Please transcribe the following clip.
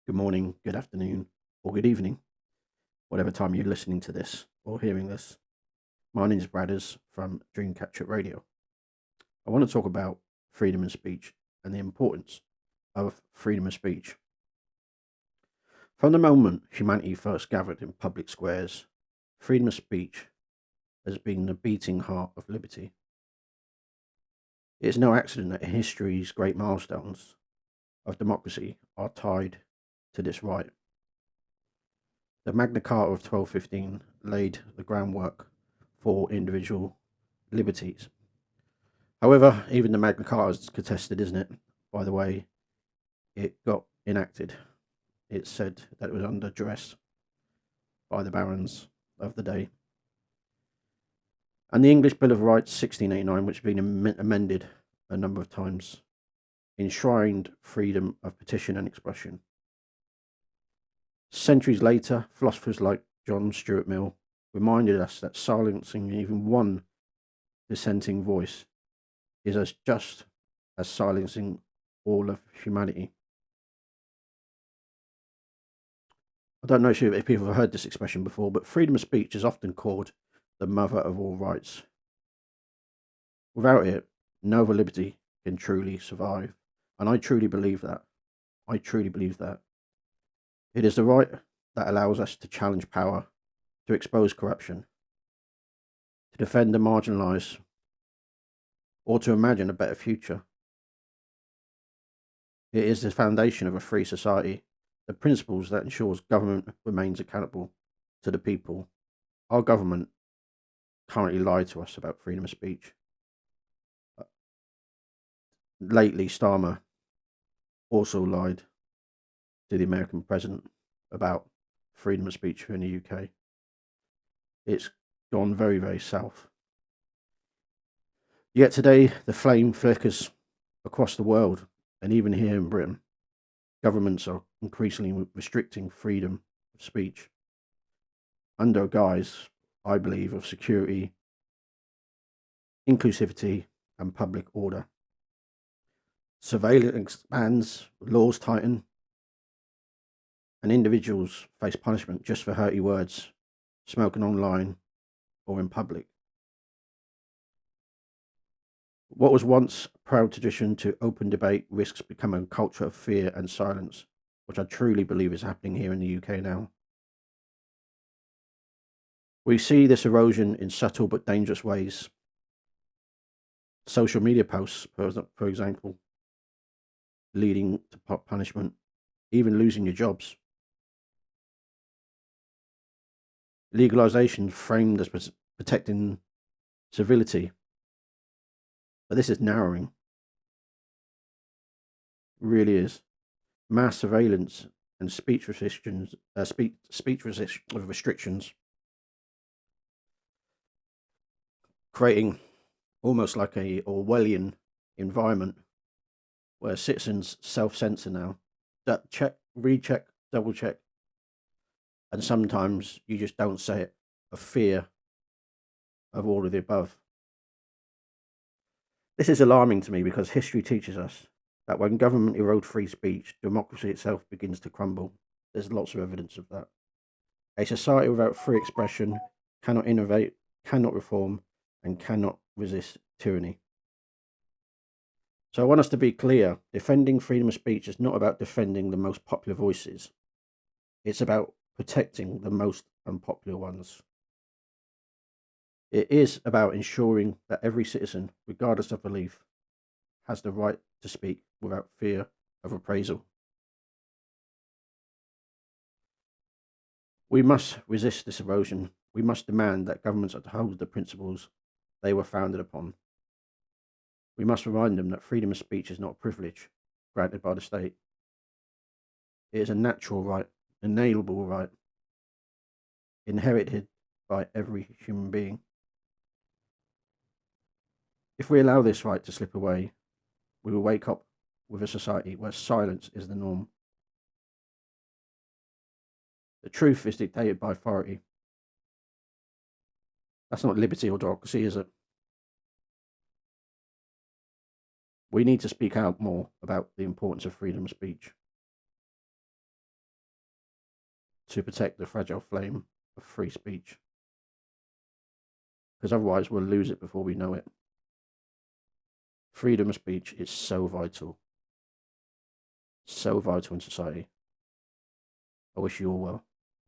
Good morning, good afternoon, or good evening, whatever time you're listening to this or hearing this. My name is Bradders from Dreamcatcher Radio. I want to talk about freedom of speech and the importance of freedom of speech. From the moment humanity first gathered in public squares, freedom of speech has been the beating heart of liberty. It is no accident that history's great milestones of democracy are tied to this right. The Magna Carta of 1215 laid the groundwork for individual liberties. However, even the Magna Carta is contested, isn't it? By the way, it got enacted. It's said that it was under duress by the barons of the day. And the English Bill of Rights 1689, which has been amended a number of times, enshrined freedom of petition and expression. Centuries later, philosophers like John Stuart Mill reminded us that silencing even one dissenting voice is as just as silencing all of humanity. I don't know if people have heard this expression before, but freedom of speech is often called the mother of all rights. Without it, no other liberty can truly survive. And I truly believe that. I truly believe that. It is the right that allows us to challenge power, to expose corruption, to defend the marginalised, or to imagine a better future. It is the foundation of a free society, the principles that ensures government remains accountable to the people. Our government currently lied to us about freedom of speech. Lately, Starmer also lied to the American president about freedom of speech here in the UK. It's gone very, very south. Yet today, the flame flickers across the world, and even here in Britain, governments are increasingly restricting freedom of speech under a guise, I believe, of security, inclusivity, and public order. Surveillance expands, laws tighten, and individuals face punishment just for hurty words, smoking online or in public. What was once a proud tradition to open debate risks becoming a culture of fear and silence, which I truly believe is happening here in the UK now. We see this erosion in subtle but dangerous ways. Social media posts, for example, leading to punishment, even losing your jobs. Legalization framed as protecting civility, but this is narrowing. It really is. Mass surveillance and speech restrictions, restrictions, creating almost like a Orwellian environment where citizens self-censor now. That check, recheck, double check, and sometimes you just don't say it of fear of all of the above. This is alarming to me because history teaches us that when government erodes free speech, democracy itself begins to crumble. There's lots of evidence of that. A society without free expression cannot innovate, cannot reform, and cannot resist tyranny. So I want us to be clear. Defending freedom of speech is not about defending the most popular voices. It's about protecting the most unpopular ones. It is about ensuring that every citizen, regardless of belief, has the right to speak without fear of reprisal. We must resist this erosion. We must demand that governments uphold the principles they were founded upon. We must remind them that freedom of speech is not a privilege granted by the state. It is a natural right, inalienable right, inherited by every human being. If we allow this right to slip away, we will wake up with a society where silence is the norm. The truth is dictated by authority. That's not liberty or democracy, is it? We need to speak out more about the importance of freedom of speech. to protect the fragile flame of free speech, because otherwise we'll lose it before we know it. Freedom of speech is so vital in society. I wish you all well.